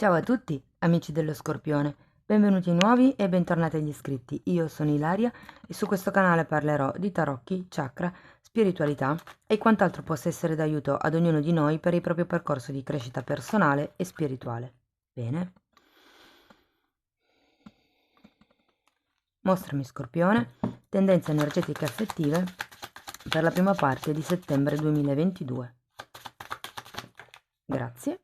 Ciao a tutti, amici dello Scorpione, benvenuti nuovi e bentornati agli iscritti. Io sono Ilaria e su questo canale parlerò di tarocchi, chakra, spiritualità e quant'altro possa essere d'aiuto ad ognuno di noi per il proprio percorso di crescita personale e spirituale. Bene? Mostrami Scorpione, tendenze energetiche affettive per la prima parte di settembre 2022. Grazie.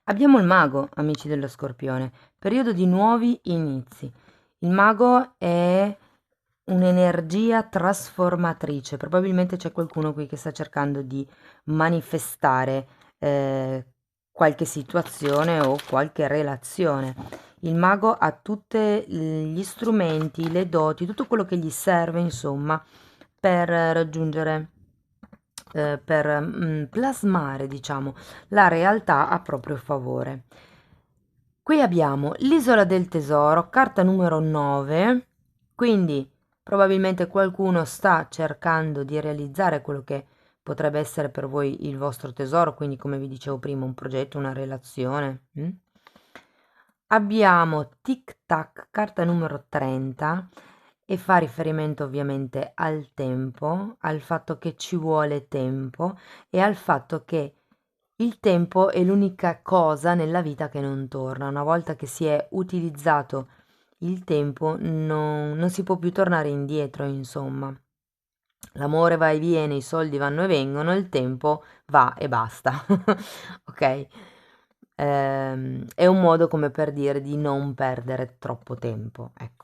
Abbiamo il mago, amici dello Scorpione, periodo di nuovi inizi. Il mago è un'energia trasformatrice, probabilmente c'è qualcuno qui che sta cercando di manifestare qualche situazione o qualche relazione. Il mago ha tutti gli strumenti, le doti, tutto quello che gli serve, insomma, per raggiungere, per plasmare, diciamo, la realtà a proprio favore. Qui abbiamo l'isola del tesoro, carta numero 9, quindi probabilmente qualcuno sta cercando di realizzare quello che potrebbe essere per voi il vostro tesoro, quindi come vi dicevo prima un progetto, una relazione. Abbiamo Tic Tac, carta numero 30 e fa riferimento ovviamente al tempo, al fatto che ci vuole tempo e al fatto che il tempo è l'unica cosa nella vita che non torna. Una volta che si è utilizzato il tempo non si può più tornare indietro, insomma. L'amore va e viene, i soldi vanno e vengono, il tempo va e basta. Ok? È un modo come per dire di non perdere troppo tempo, ecco.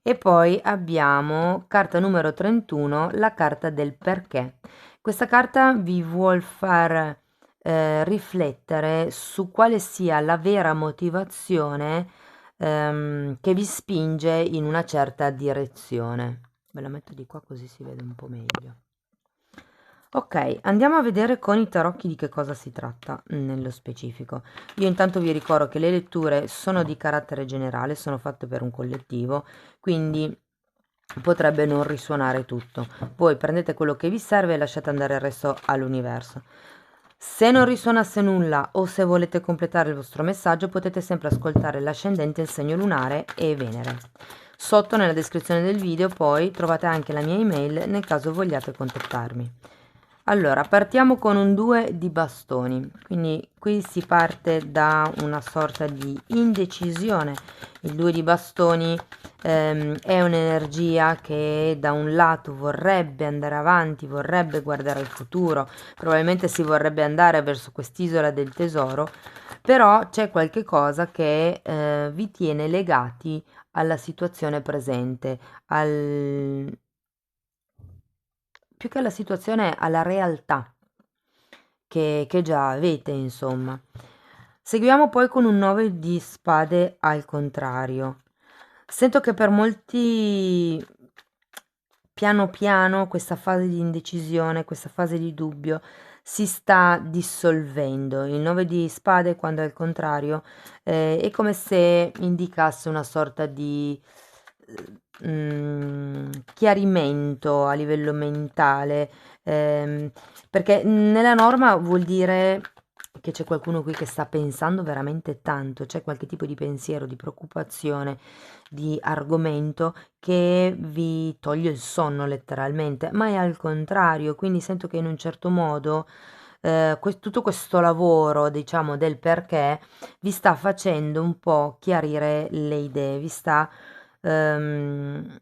E poi abbiamo carta numero 31, la carta del perché. Questa carta vi vuol far riflettere su quale sia la vera motivazione che vi spinge in una certa direzione. Ve la metto di qua così si vede un po' meglio. Ok, andiamo a vedere con i tarocchi di che cosa si tratta nello specifico. Io intanto vi ricordo che le letture sono di carattere generale, sono fatte per un collettivo, quindi potrebbe non risuonare tutto. Voi prendete quello che vi serve e lasciate andare il resto all'universo. Se non risuonasse nulla o se volete completare il vostro messaggio, potete sempre ascoltare l'ascendente, il segno lunare e Venere. Sotto nella descrizione del video poi trovate anche la mia email nel caso vogliate contattarmi. Allora, partiamo con un 2 di bastoni, quindi qui si parte da una sorta di indecisione. Il 2 di bastoni è un'energia che da un lato vorrebbe andare avanti, vorrebbe guardare al futuro, probabilmente si vorrebbe andare verso quest'isola del tesoro, però c'è qualche cosa che vi tiene legati alla situazione presente, più che alla situazione, alla realtà che già avete, insomma. Seguiamo poi con un 9 di spade al contrario. Sento che per molti piano piano questa fase di indecisione, questa fase di dubbio si sta dissolvendo. Il 9 di spade, quando è al contrario, è come se indicasse una sorta di chiarimento a livello mentale, perché nella norma vuol dire che c'è qualcuno qui che sta pensando veramente tanto, c'è qualche tipo di pensiero, di preoccupazione, di argomento che vi toglie il sonno letteralmente, ma è al contrario, quindi sento che in un certo modo tutto questo lavoro, diciamo, del perché vi sta facendo un po' chiarire le idee, vi sta ehm,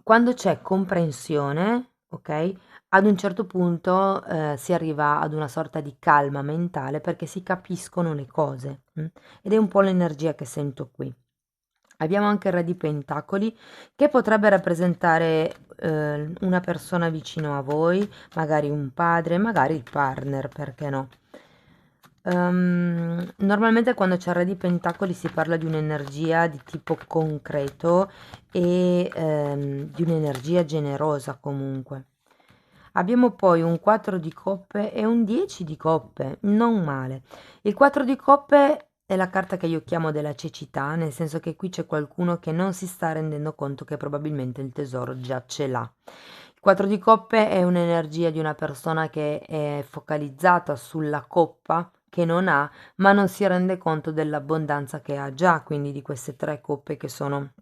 quando c'è comprensione, ok? Ad un certo punto si arriva ad una sorta di calma mentale perché si capiscono le cose, ed è un po' l'energia che sento qui. Abbiamo anche il Re di Pentacoli che potrebbe rappresentare una persona vicino a voi, magari un padre, magari il partner, perché no? Normalmente quando c'è il Re di Pentacoli si parla di un'energia di tipo concreto e di un'energia generosa comunque. Abbiamo poi un 4 di coppe e un 10 di coppe, non male. Il 4 di coppe è la carta che io chiamo della cecità, nel senso che qui c'è qualcuno che non si sta rendendo conto che probabilmente il tesoro già ce l'ha. Il 4 di coppe è un'energia di una persona che è focalizzata sulla coppa, che non ha, ma non si rende conto dell'abbondanza che ha già, quindi di queste 3 coppe che sono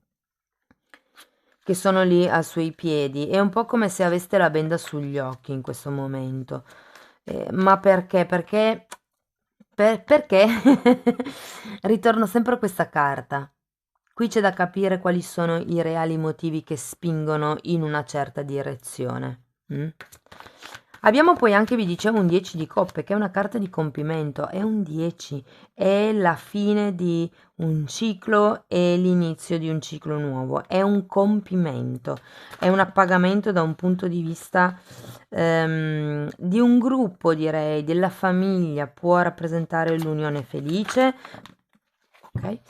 lì ai suoi piedi. È un po' come se aveste la benda sugli occhi in questo momento. Ma perché? Perché ritorno sempre a questa carta. Qui c'è da capire quali sono i reali motivi che spingono in una certa direzione. Mm? Abbiamo poi anche, vi dicevo, un 10 di coppe, che è una carta di compimento. È un 10, è la fine di un ciclo e l'inizio di un ciclo nuovo. È un compimento, è un appagamento da un punto di vista di un gruppo, direi, della famiglia. Può rappresentare l'unione felice, ok?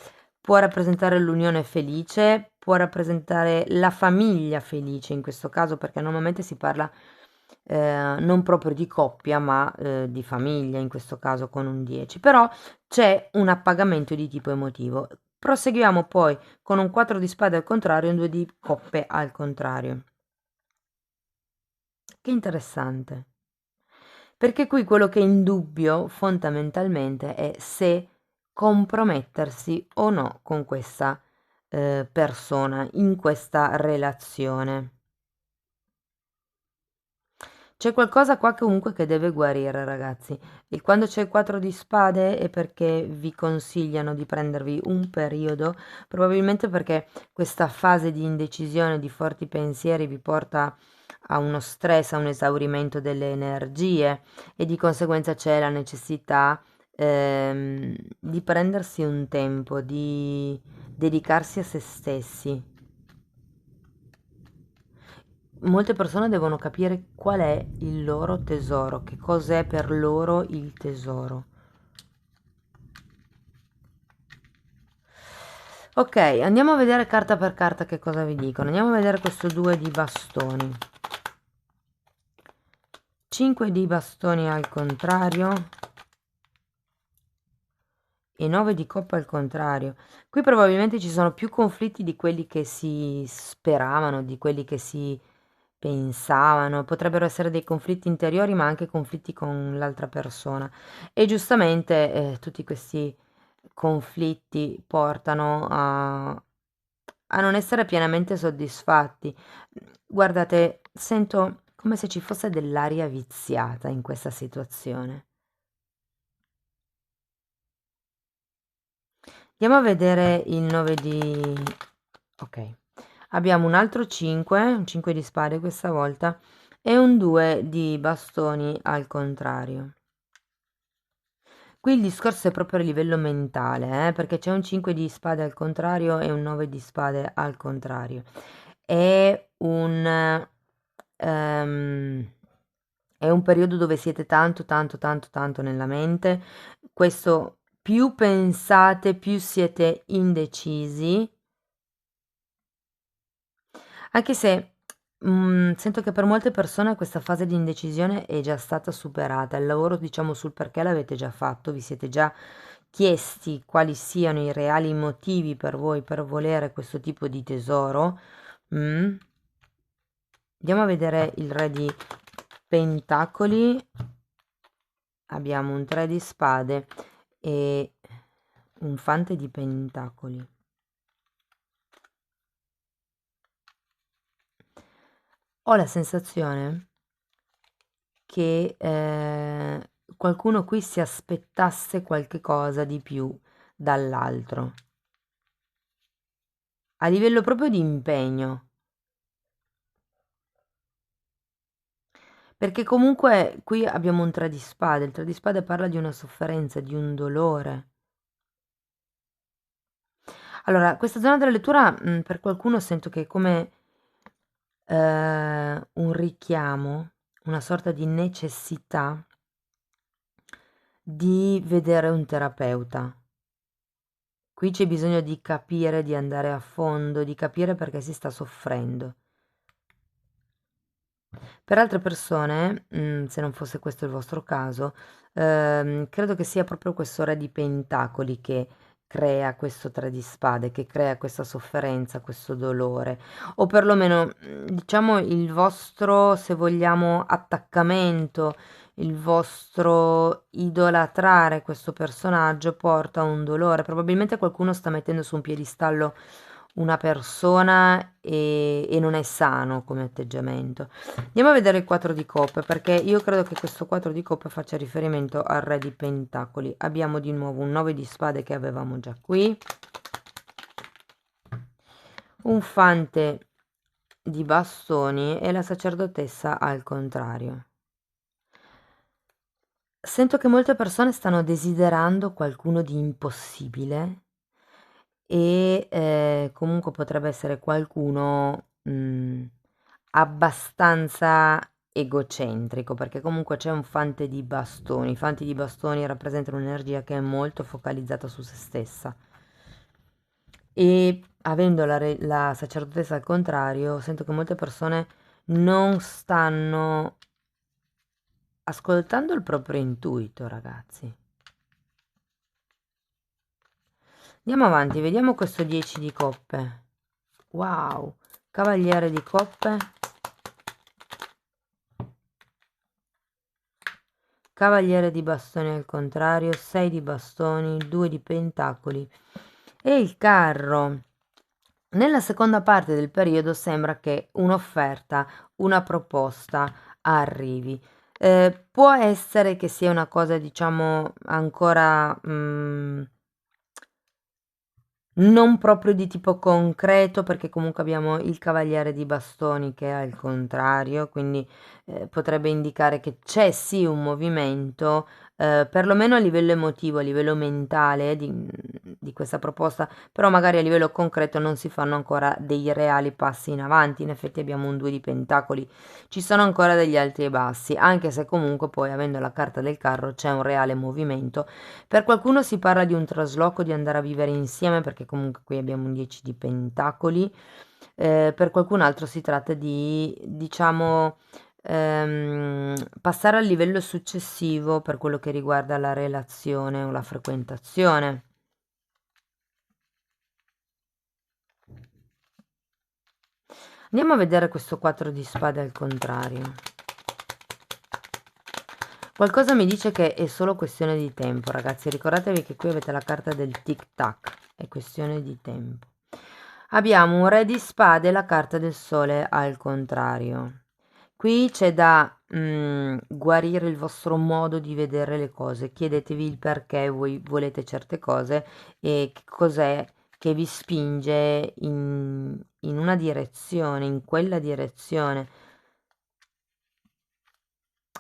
Può rappresentare l'unione felice, può rappresentare la famiglia felice in questo caso, perché normalmente si parla non proprio di coppia, ma di famiglia in questo caso con un 10. Però c'è un appagamento di tipo emotivo. Proseguiamo poi con un 4 di spade al contrario e un 2 di coppe al contrario. Che interessante. Perché qui quello che è in dubbio fondamentalmente è se compromettersi o no con questa persona, in questa relazione. C'è qualcosa qua comunque che deve guarire, ragazzi. E quando c'è il 4 di spade è perché vi consigliano di prendervi un periodo, probabilmente perché questa fase di indecisione, di forti pensieri vi porta a uno stress, a un esaurimento delle energie e di conseguenza c'è la necessità di prendersi un tempo, di dedicarsi a se stessi. Molte persone devono capire qual è il loro tesoro, che cos'è per loro il tesoro. Ok, andiamo a vedere carta per carta che cosa vi dicono. Andiamo a vedere questo 2 di bastoni. 5 di bastoni al contrario e 9 di coppa al contrario. Qui probabilmente ci sono più conflitti di quelli che si speravano, di quelli che si pensavano. Potrebbero essere dei conflitti interiori, ma anche conflitti con l'altra persona. E giustamente tutti questi conflitti portano a non essere pienamente soddisfatti. Guardate, sento come se ci fosse dell'aria viziata in questa situazione. Andiamo a vedere il 9 di... Ok. Abbiamo un altro 5, un 5 di spade questa volta, e un 2 di bastoni al contrario. Qui il discorso è proprio a livello mentale, perché c'è un 5 di spade al contrario e un 9 di spade al contrario. È ehm, è un periodo dove siete tanto, tanto, tanto, tanto nella mente. Questo più pensate, più siete indecisi. Anche se sento che per molte persone questa fase di indecisione è già stata superata. Il lavoro, diciamo, sul perché l'avete già fatto, vi siete già chiesti quali siano i reali motivi per voi per volere questo tipo di tesoro. Mm. Andiamo a vedere il re di pentacoli. Abbiamo un 3 di spade e un fante di pentacoli. Ho la sensazione che qualcuno qui si aspettasse qualche cosa di più dall'altro, a livello proprio di impegno, perché comunque qui abbiamo un 3 di spade, il 3 di spade parla di una sofferenza, di un dolore. Allora, questa zona della lettura per qualcuno sento che è come un richiamo, una sorta di necessità di vedere un terapeuta. Qui c'è bisogno di capire, di andare a fondo, di capire perché si sta soffrendo. Per altre persone, se non fosse questo il vostro caso, credo che sia proprio questo re di pentacoli che crea questo 3 di spade, che crea questa sofferenza, questo dolore, o perlomeno diciamo il vostro, se vogliamo, attaccamento, il vostro idolatrare questo personaggio porta a un dolore. Probabilmente qualcuno sta mettendo su un piedistallo una persona e non è sano come atteggiamento. Andiamo a vedere il 4 di coppe, perché io credo che questo 4 di coppe faccia riferimento al re di pentacoli. Abbiamo di nuovo un 9 di spade che avevamo già qui, un fante di bastoni e la sacerdotessa al contrario. Sento che molte persone stanno desiderando qualcuno di impossibile e comunque potrebbe essere qualcuno abbastanza egocentrico, perché comunque c'è un fante di bastoni. I fanti di bastoni rappresentano un'energia che è molto focalizzata su se stessa e avendo la sacerdotessa al contrario, sento che molte persone non stanno ascoltando il proprio intuito, ragazzi. Andiamo avanti, vediamo questo 10 di coppe. Wow, cavaliere di coppe, cavaliere di bastoni al contrario, 6 di bastoni, 2 di pentacoli e il carro. Nella seconda parte del periodo sembra che un'offerta, una proposta arrivi. Può essere che sia una cosa, diciamo, ancora non proprio di tipo concreto, perché comunque abbiamo il cavaliere di bastoni che è al contrario, quindi potrebbe indicare che c'è sì un movimento, perlomeno a livello emotivo, a livello mentale di questa proposta, però magari a livello concreto non si fanno ancora dei reali passi in avanti. In effetti abbiamo un 2 di pentacoli, ci sono ancora degli alti e bassi, anche se comunque poi avendo la carta del carro c'è un reale movimento. Per qualcuno si parla di un trasloco, di andare a vivere insieme, perché comunque qui abbiamo un 10 di pentacoli. Per qualcun altro si tratta di, diciamo, passare al livello successivo per quello che riguarda la relazione o la frequentazione. Andiamo a vedere questo 4 di spade al contrario. Qualcosa mi dice che è solo questione di tempo, ragazzi. Ricordatevi che qui avete la carta del tic tac, è questione di tempo. Abbiamo un re di spade e la carta del sole al contrario. Qui c'è da guarire il vostro modo di vedere le cose. Chiedetevi il perché voi volete certe cose e che cos'è che vi spinge in una direzione, in quella direzione.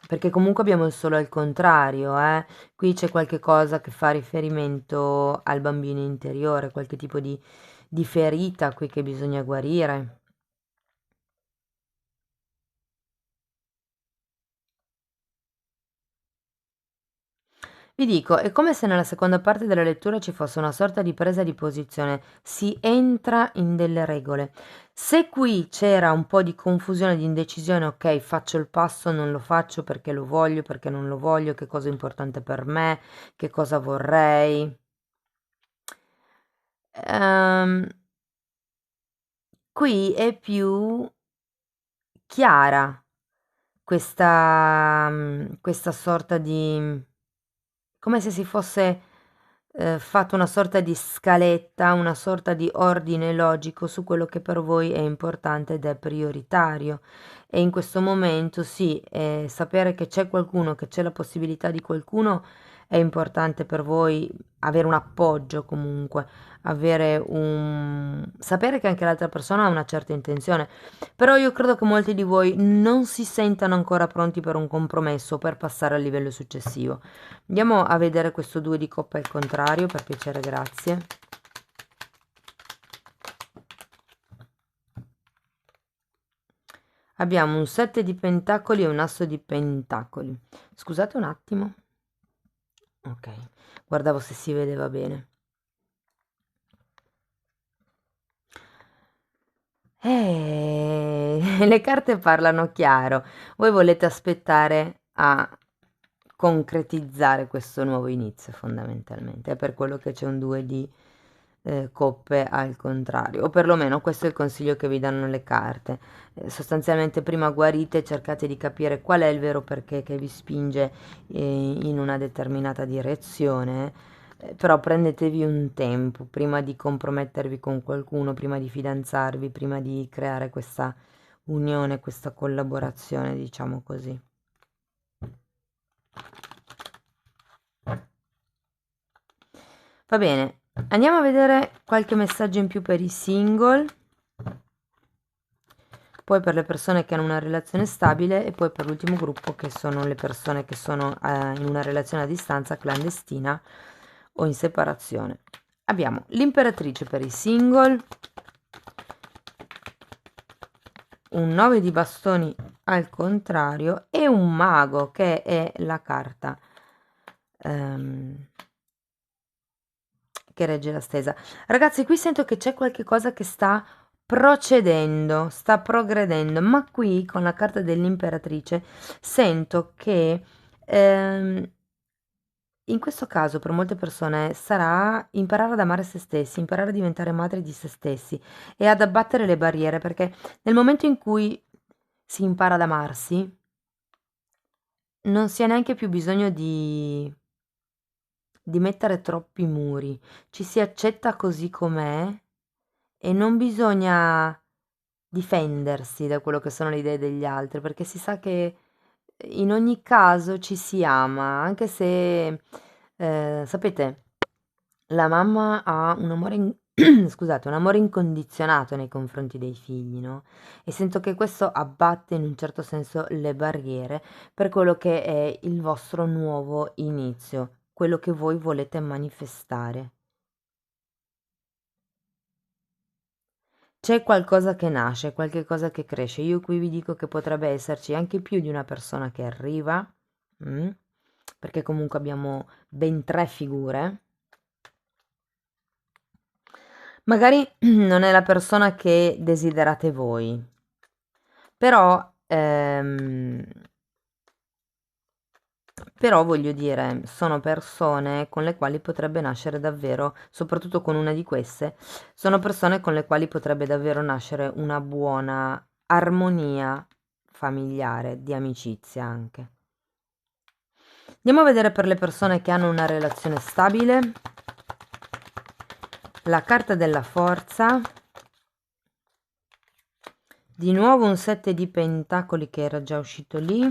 Perché comunque abbiamo il sole al contrario, eh. Qui c'è qualche cosa che fa riferimento al bambino interiore, qualche tipo di ferita qui che bisogna guarire. Vi dico, è come se nella seconda parte della lettura ci fosse una sorta di presa di posizione, si entra in delle regole. Se qui c'era un po' di confusione, di indecisione, ok, faccio il passo, non lo faccio perché non lo voglio, che cosa è importante per me, che cosa vorrei. Ehm, Qui è più chiara questa sorta di come se si fosse fatto una sorta di scaletta, una sorta di ordine logico su quello che per voi è importante ed è prioritario. E in questo momento sì, sapere che c'è qualcuno, che c'è la possibilità di qualcuno, è importante per voi avere un appoggio comunque, sapere che anche l'altra persona ha una certa intenzione. Però io credo che molti di voi non si sentano ancora pronti per un compromesso o per passare al livello successivo. Andiamo a vedere questo 2 di coppe al contrario, per piacere, grazie. Abbiamo un 7 di pentacoli e un asso di pentacoli. Scusate un attimo. Ok, guardavo se si vedeva bene. Le carte parlano chiaro. Voi volete aspettare a concretizzare questo nuovo inizio fondamentalmente. È per quello che c'è un 2 di coppe al contrario, o perlomeno questo è il consiglio che vi danno le carte. Sostanzialmente prima guarite, cercate di capire qual è il vero perché che vi spinge in una determinata direzione, però prendetevi un tempo prima di compromettervi con qualcuno, prima di fidanzarvi, prima di creare questa unione, questa collaborazione, diciamo così. Va bene, andiamo a vedere qualche messaggio in più per i single, poi per le persone che hanno una relazione stabile e poi per l'ultimo gruppo che sono le persone che sono in una relazione a distanza, clandestina o in separazione. Abbiamo l'imperatrice per i single, un 9 di bastoni al contrario e un mago che è la carta che regge la stesa. Ragazzi, qui sento che c'è qualche cosa che sta procedendo, sta progredendo, ma qui con la carta dell'imperatrice sento che in questo caso per molte persone sarà imparare ad amare se stessi, imparare a diventare madri di se stessi e ad abbattere le barriere, perché nel momento in cui si impara ad amarsi non si ha neanche più bisogno di mettere troppi muri, ci si accetta così com'è e non bisogna difendersi da quello che sono le idee degli altri, perché si sa che in ogni caso ci si ama, anche se, sapete, la mamma ha un amore scusate, un amore incondizionato nei confronti dei figli, no, e sento che questo abbatte in un certo senso le barriere per quello che è il vostro nuovo inizio, quello che voi volete manifestare. C'è qualcosa che nasce, qualche cosa che cresce. Io qui vi dico che potrebbe esserci anche più di una persona che arriva, mm? Perché comunque abbiamo ben 3 figure. Magari non è la persona che desiderate voi, però, però voglio dire, sono persone con le quali potrebbe nascere davvero, soprattutto con una di queste, sono persone con le quali potrebbe davvero nascere una buona armonia familiare, di amicizia anche. Andiamo a vedere per le persone che hanno una relazione stabile, la carta della forza, di nuovo un 7 di pentacoli che era già uscito lì,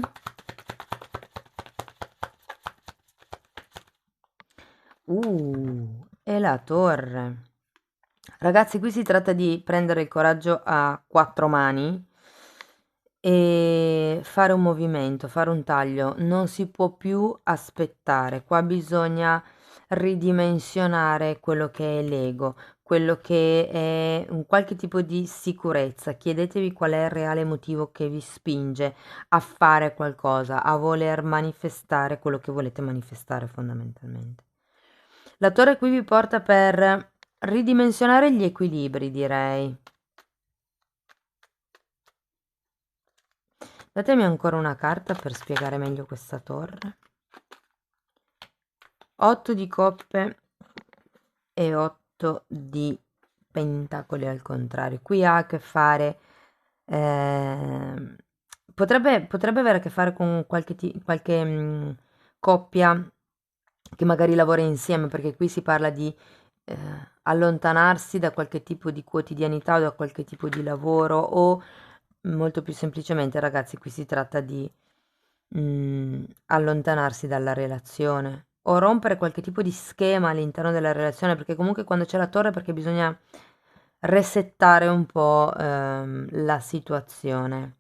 e la torre. Ragazzi, qui si tratta di prendere il coraggio a 4 mani e fare un movimento, fare un taglio. Non si può più aspettare. Qua bisogna ridimensionare quello che è l'ego, quello che è un qualche tipo di sicurezza. Chiedetevi qual è il reale motivo che vi spinge a fare qualcosa, a voler manifestare quello che volete manifestare fondamentalmente. La torre qui vi porta per ridimensionare gli equilibri, direi. Datemi ancora una carta per spiegare meglio questa torre. 8 di coppe e 8 di pentacoli al contrario. Qui ha a che fare... potrebbe avere a che fare con qualche coppia che magari lavora insieme, perché qui si parla di allontanarsi da qualche tipo di quotidianità o da qualche tipo di lavoro o molto più semplicemente, ragazzi, qui si tratta di allontanarsi dalla relazione o rompere qualche tipo di schema all'interno della relazione, perché comunque quando c'è la torre, perché bisogna resettare un po' la situazione.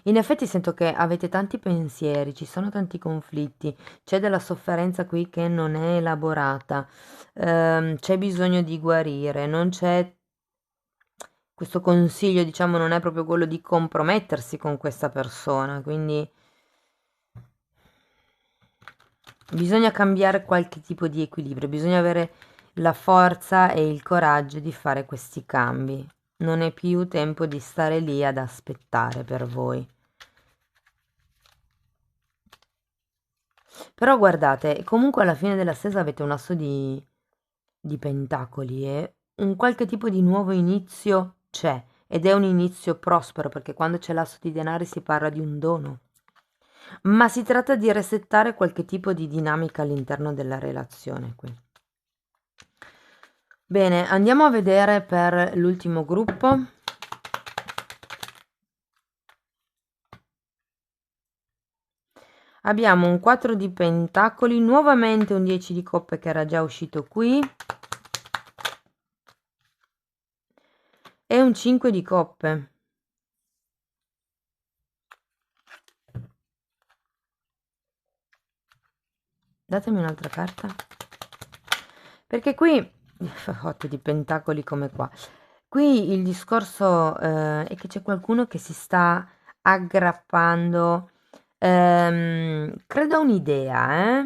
In effetti sento che avete tanti pensieri, ci sono tanti conflitti, c'è della sofferenza qui che non è elaborata, c'è bisogno di guarire, non c'è questo consiglio, diciamo, non è proprio quello di compromettersi con questa persona, quindi bisogna cambiare qualche tipo di equilibrio, bisogna avere la forza e il coraggio di fare questi cambi. Non è più tempo di stare lì ad aspettare per voi. Però guardate, comunque alla fine della stesa avete un asso di pentacoli e un qualche tipo di nuovo inizio c'è ed è un inizio prospero perché quando c'è l'asso di denari si parla di un dono, ma si tratta di resettare qualche tipo di dinamica all'interno della relazione qui. Bene, andiamo a vedere per l'ultimo gruppo. Abbiamo un 4 di pentacoli, nuovamente un 10 di coppe che era già uscito qui e un 5 di coppe. Datemi un'altra carta. Perché qui 8 di pentacoli come qua. Qui il discorso è che c'è qualcuno che si sta aggrappando, credo a un'idea,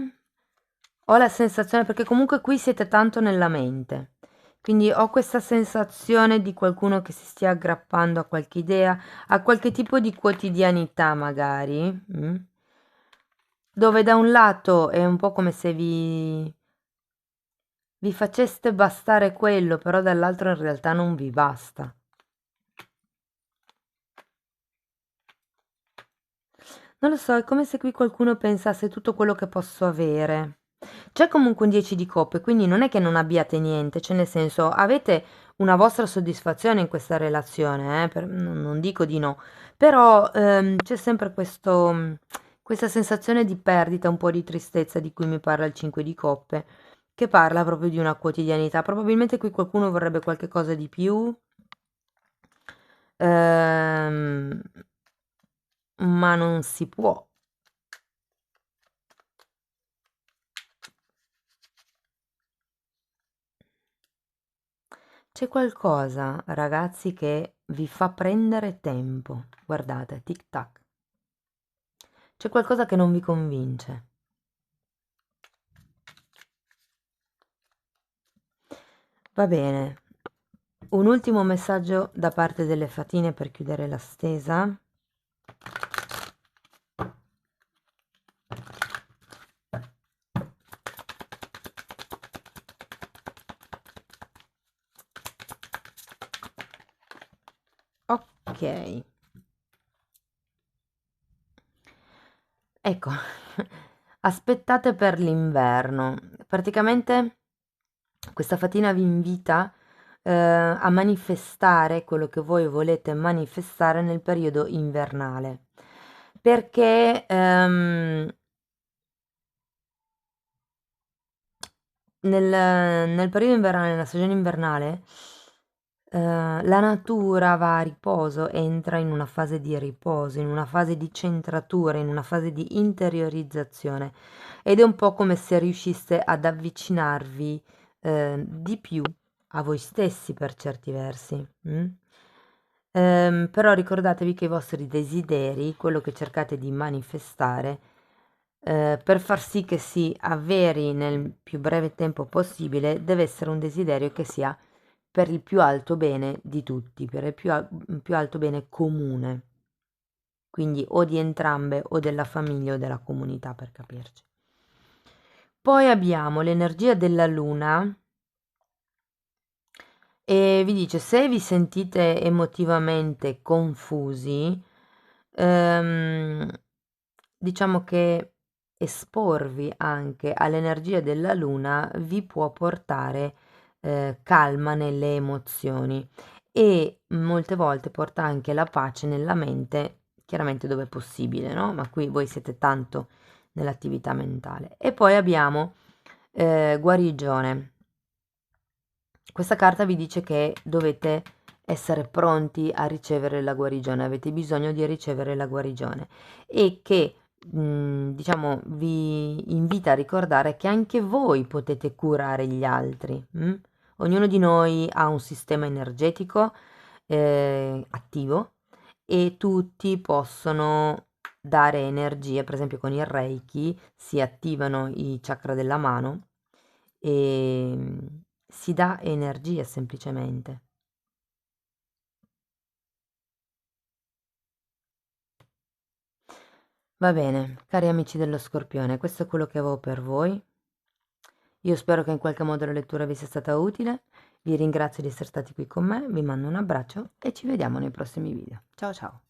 Ho la sensazione, perché comunque qui siete tanto nella mente. Quindi ho questa sensazione di qualcuno che si stia aggrappando a qualche idea, a qualche tipo di quotidianità magari, dove da un lato è un po' come se vi faceste bastare quello, però dall'altro in realtà non vi basta. Non lo so, è come se qui qualcuno pensasse tutto quello che posso avere. C'è comunque un 10 di coppe, quindi non è che non abbiate niente, cioè nel senso avete una vostra soddisfazione in questa relazione, non dico di no, però c'è sempre questa sensazione di perdita, un po' di tristezza di cui mi parla il 5 di coppe, che parla proprio di una quotidianità. Probabilmente qui qualcuno vorrebbe qualche cosa di più, ehm, ma non si può. C'è qualcosa, ragazzi, che vi fa prendere tempo. Guardate, tic tac. C'è qualcosa che non vi convince. Va bene. Un ultimo messaggio da parte delle fatine per chiudere la stesa. Ok. Ecco, aspettate per l'inverno. Praticamente questa fatina vi invita a manifestare quello che voi volete manifestare nel periodo invernale. Perché nel periodo invernale, nella stagione invernale, la natura va a riposo, entra in una fase di riposo, in una fase di centratura, in una fase di interiorizzazione ed è un po' come se riuscisse ad avvicinarvi di più a voi stessi per certi versi. Però ricordatevi che i vostri desideri, quello che cercate di manifestare, per far sì che si avveri nel più breve tempo possibile, deve essere un desiderio che sia per il più alto bene di tutti, per il più alto bene comune, quindi o di entrambe o della famiglia o della comunità per capirci. Poi abbiamo l'energia della luna e vi dice se vi sentite emotivamente confusi, ehm, diciamo che esporvi anche all'energia della luna vi può portare calma nelle emozioni e molte volte porta anche la pace nella mente, chiaramente dove è possibile, no? Ma qui voi siete tanto nell'attività mentale. E poi abbiamo guarigione. Questa carta vi dice che dovete essere pronti a ricevere la guarigione, avete bisogno di ricevere la guarigione e che diciamo vi invita a ricordare che anche voi potete curare gli altri. Ognuno di noi ha un sistema energetico attivo e tutti possono dare energie, per esempio con il Reiki si attivano i chakra della mano e si dà energia semplicemente. Va bene, cari amici dello Scorpione, questo è quello che avevo per voi. Io spero che in qualche modo la lettura vi sia stata utile. Vi ringrazio di essere stati qui con me, vi mando un abbraccio e ci vediamo nei prossimi video. Ciao ciao!